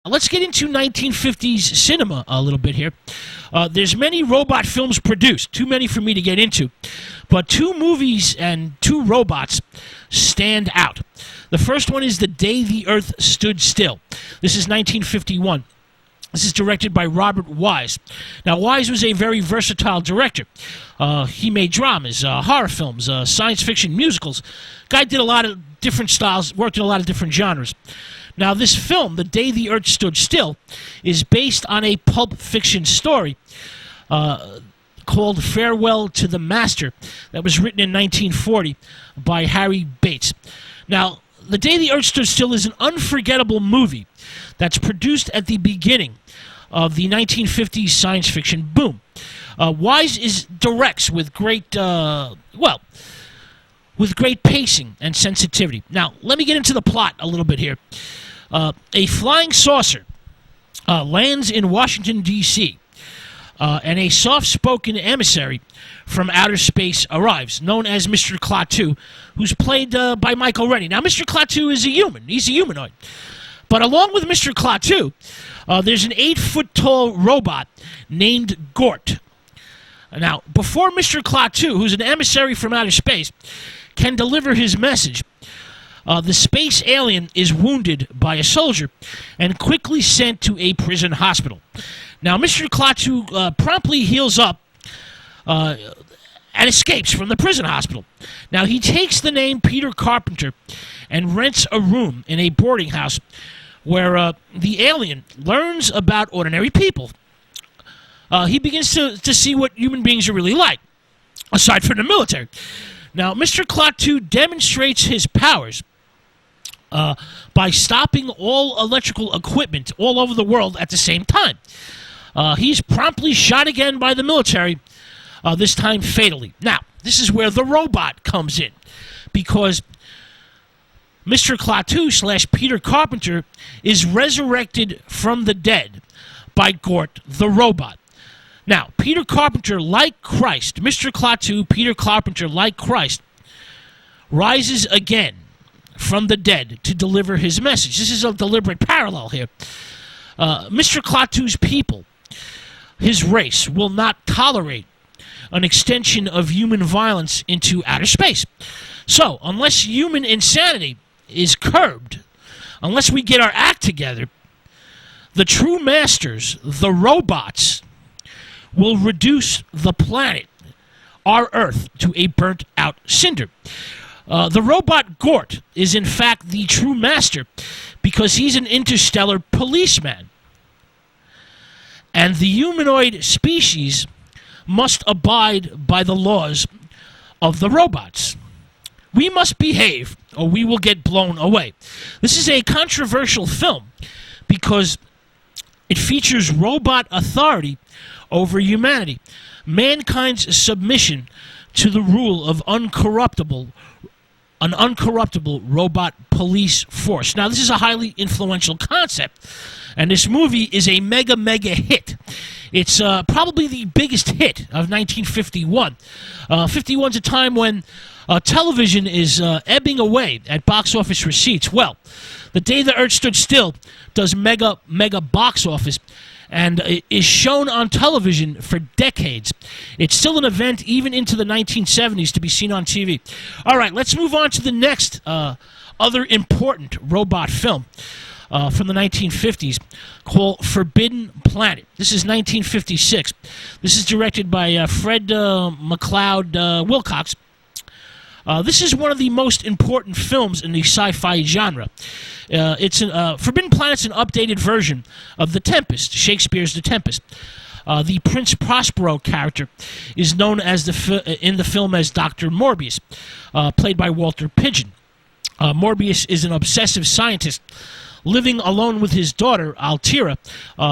Let's get into 1950s cinema a little bit here. There's many robot films produced, too many for me to get into, but two movies and two robots stand out. The first one is The Day the Earth Stood Still. This is 1951. This is directed by Robert Wise. Now, Wise was a very versatile director. He made dramas, horror films, science fiction, musicals. Guy did a lot of different styles, worked in a lot of different genres. Now, this film, The Day the Earth Stood Still, is based on a pulp fiction story called Farewell to the Master that was written in 1940 by Harry Bates. Now, The Day the Earth Stood Still is an unforgettable movie that's produced at the beginning of the 1950s science fiction boom. Wise directs with great, with great pacing and sensitivity. Now, let me get into the plot a little bit here. A flying saucer lands in Washington, D.C., and a soft-spoken emissary from outer space arrives, known as Mr. Klaatu, who's played by Michael Rennie. Now, Mr. Klaatu is a human. He's a humanoid. But along with Mr. Klaatu, there's an 8-foot-tall robot named Gort. Now, before Mr. Klaatu, who's an emissary from outer space, can deliver his message, the space alien is wounded by a soldier and quickly sent to a prison hospital. Now, Mr. Klaatu promptly heals up and escapes from the prison hospital. Now, he takes the name Peter Carpenter and rents a room in a boarding house where the alien learns about ordinary people. He begins to see what human beings are really like, aside from the military. Now, Mr. Klaatu demonstrates his powers by stopping all electrical equipment all over the world at the same time. He's promptly shot again by the military, this time fatally. Now, this is where the robot comes in, because Mr. Klaatu / Peter Carpenter is resurrected from the dead by Gort, the robot. Now, Peter Carpenter, like Christ, Mr. Klaatu, Peter Carpenter, like Christ, rises again from the dead to deliver his message. This is a deliberate parallel here. Mr. Klaatu's people, his race, will not tolerate an extension of human violence into outer space. So, unless human insanity is curbed, unless we get our act together, the true masters, the robots, will reduce the planet, our Earth, to a burnt-out cinder. The robot Gort is, in fact, the true master because he's an interstellar policeman. And the humanoid species must abide by the laws of the robots. We must behave or we will get blown away. This is a controversial film because it features robot authority over humanity, mankind's submission to the rule of an uncorruptible robot police force. Now, this is a highly influential concept, and this movie is a mega hit. It's probably the biggest hit of 1951. 51's a time when television is ebbing away at box office receipts. Well, The Day the Earth Stood Still does mega box office and is shown on television for decades. It's still an event even into the 1970s to be seen on TV. All right, let's move on to the next other important robot film from the 1950s called Forbidden Planet. This is 1956. This is directed by Fred McLeod Wilcox. This is one of the most important films in the sci-fi genre. Forbidden Planet's an updated version of The Tempest, Shakespeare's The Tempest. The Prince Prospero character is known as in the film as Dr. Morbius, played by Walter Pidgeon. Morbius is an obsessive scientist living alone with his daughter, Altira,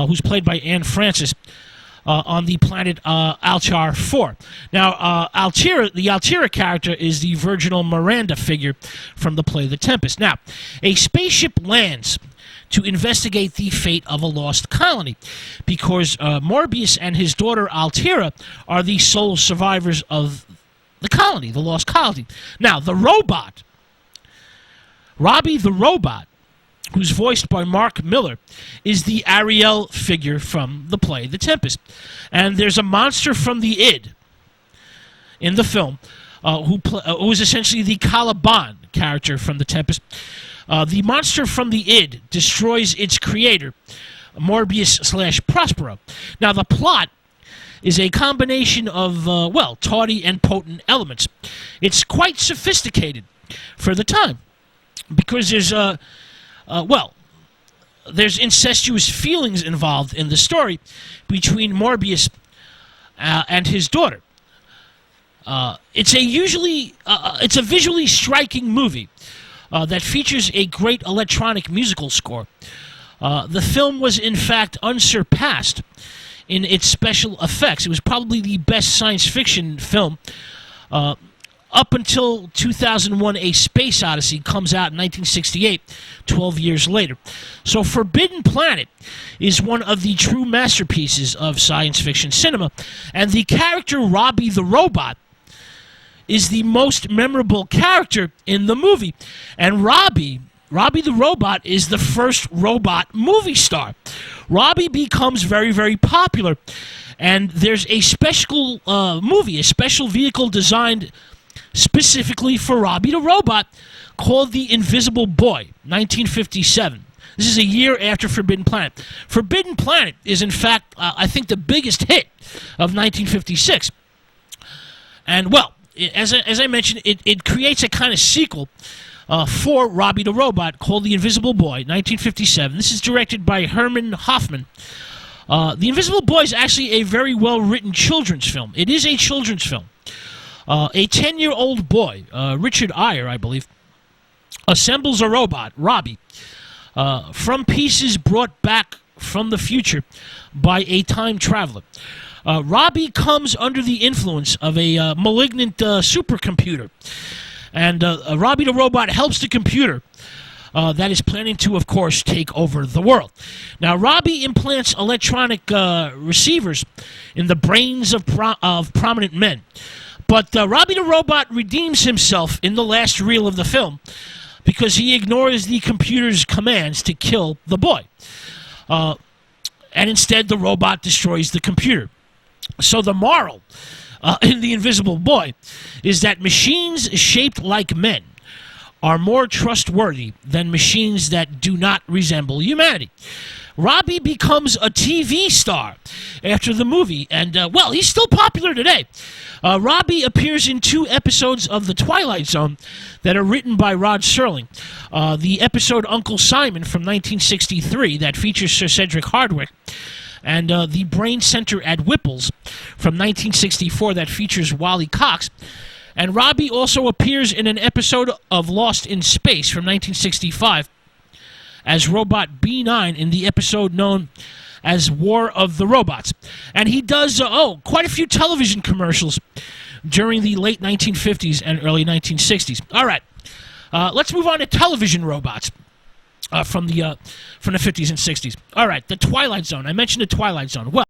who's played by Anne Francis, on the planet Alchar 4. Now, the Altira character is the virginal Miranda figure from the play The Tempest. Now, a spaceship lands to investigate the fate of a lost colony because Morbius and his daughter Altira are the sole survivors of the colony, the lost colony. Now, the robot, Robbie the robot, who's voiced by Mark Miller, is the Ariel figure from the play The Tempest. And there's a monster from the id in the film who is essentially the Caliban character from The Tempest. The monster from the id destroys its creator, Morbius/Prospero. Now, the plot is a combination of, tawdy and potent elements. It's quite sophisticated for the time because there's incestuous feelings involved in the story between Morbius and his daughter. It's a visually striking movie that features a great electronic musical score. The film was in fact unsurpassed in its special effects. It was probably the best science fiction film up until 2001 A Space Odyssey comes out in 1968, 12 years later. So Forbidden Planet is one of the true masterpieces of science fiction cinema, and the character Robbie the Robot is the most memorable character in the movie. And Robbie the Robot is the first robot movie star. Robbie becomes very, very popular, and there's a special movie, a special vehicle designed specifically for Robbie the Robot called The Invisible Boy, 1957. This is a year after Forbidden Planet. Forbidden Planet is, in fact, I think the biggest hit of 1956. And, as I mentioned, it creates a kind of sequel for Robbie the Robot called The Invisible Boy, 1957. This is directed by Herman Hoffman. The Invisible Boy is actually a very well-written children's film. It is a children's film. A 10-year-old boy, Richard Eyre, I believe, assembles a robot, Robbie, from pieces brought back from the future by a time traveler. Robbie comes under the influence of a malignant supercomputer, and Robbie the Robot helps the computer that is planning to, of course, take over the world. Now, Robbie implants electronic receivers in the brains of prominent men. But Robbie the Robot redeems himself in the last reel of the film because he ignores the computer's commands to kill the boy. And instead, the robot destroys the computer. So the moral in The Invisible Boy is that machines shaped like men are more trustworthy than machines that do not resemble humanity. Robbie becomes a TV star after the movie, and, he's still popular today. Robbie appears in 2 episodes of The Twilight Zone that are written by Rod Serling. The episode Uncle Simon from 1963 that features Sir Cedric Hardwicke, and the Brain Center at Whipple's from 1964 that features Wally Cox. And Robbie also appears in an episode of Lost in Space from 1965 as Robot B9 in the episode known as War of the Robots. And he does, quite a few television commercials during the late 1950s and early 1960s. All right, let's move on to television robots from the 50s and 60s. All right, The Twilight Zone. I mentioned The Twilight Zone. Well,